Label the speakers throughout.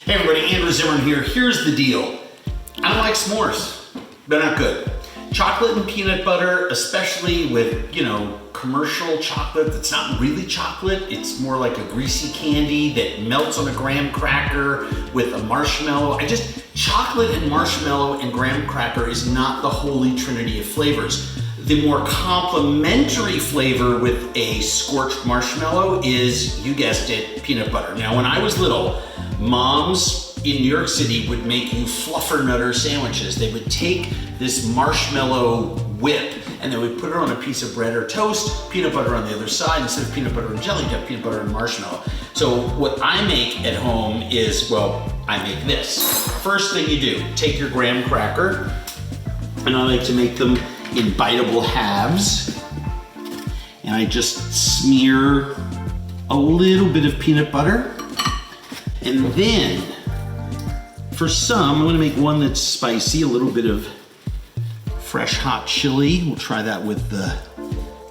Speaker 1: Hey everybody, Andrew Zimmern here. Here's the deal. I don't like s'mores. They're not good. Chocolate and peanut butter, especially with, commercial chocolate that's not really chocolate. It's more like a greasy candy that melts on a graham cracker with a marshmallow. Chocolate and marshmallow and graham cracker is not the holy trinity of flavors. The more complementary flavor with a scorched marshmallow is, you guessed it, peanut butter. Now, when I was little, moms in New York City would make you fluffernutter sandwiches. They would take this marshmallow whip and they would put it on a piece of bread or toast, peanut butter on the other side. Instead of peanut butter and jelly, you have peanut butter and marshmallow. So what I make at home is, I make this. First thing you do, take your graham cracker, and I like to make them in biteable halves. And I just smear a little bit of peanut butter. And then, for some, I'm gonna make one that's spicy, a little bit of fresh hot chili. We'll try that with the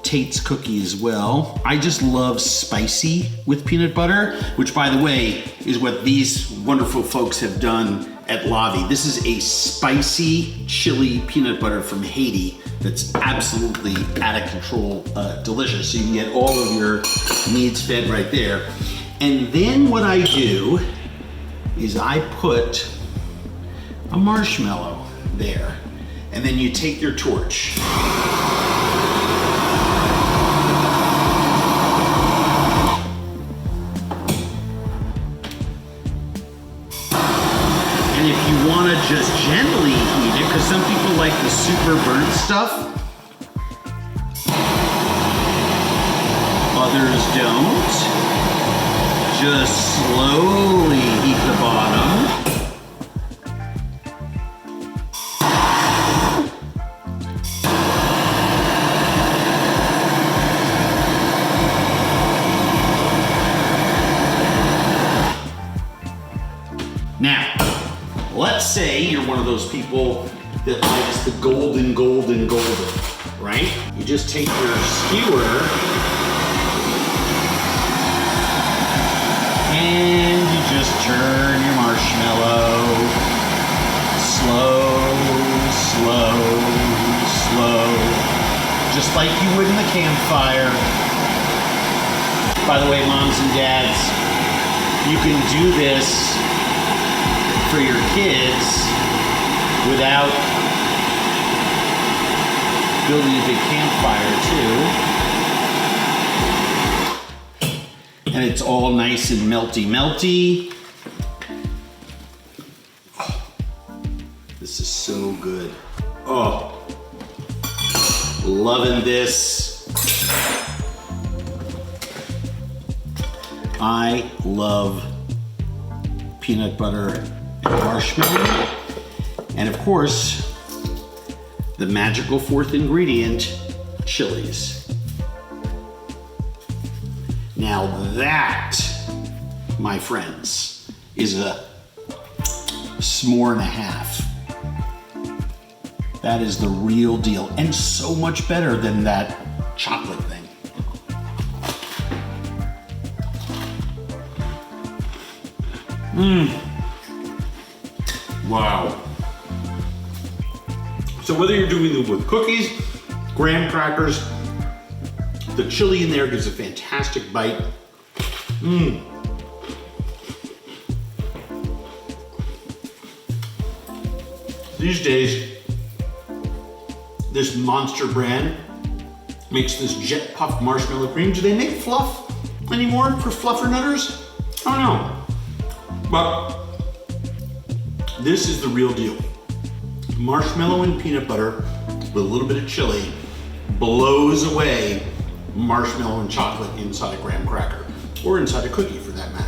Speaker 1: Tate's cookie as well. I just love spicy with peanut butter, which by the way, is what these wonderful folks have done at Lavi. This is a spicy chili peanut butter from Haiti that's absolutely out of control, delicious. So you can get all of your needs fed right there. And then what I do is I put a marshmallow there. And then you take your torch. And if you want to just gently heat it, because some people like the super burnt stuff, others don't. Just slowly heat the bottom. Now, let's say you're one of those people that likes the golden, right? You just take your skewer and you just turn your marshmallow slow, just like you would in the campfire. By the way, moms and dads, you can do this for your kids without building a big campfire too. And it's all nice and melty. Oh, this is so good. Oh, loving this. I love peanut butter and marshmallow. And of course, the magical fourth ingredient, chilies. Now that, my friends, is a s'more and a half. That is the real deal, and so much better than that chocolate thing. Wow. So whether you're doing them with cookies, graham crackers, the chili in there gives a fantastic bite. These days, this Monster brand makes this jet puffed marshmallow cream. Do they make fluff anymore for fluffernutters? I don't know. But this is the real deal. Marshmallow and peanut butter with a little bit of chili blows away marshmallow and chocolate inside a graham cracker, or inside a cookie for that matter.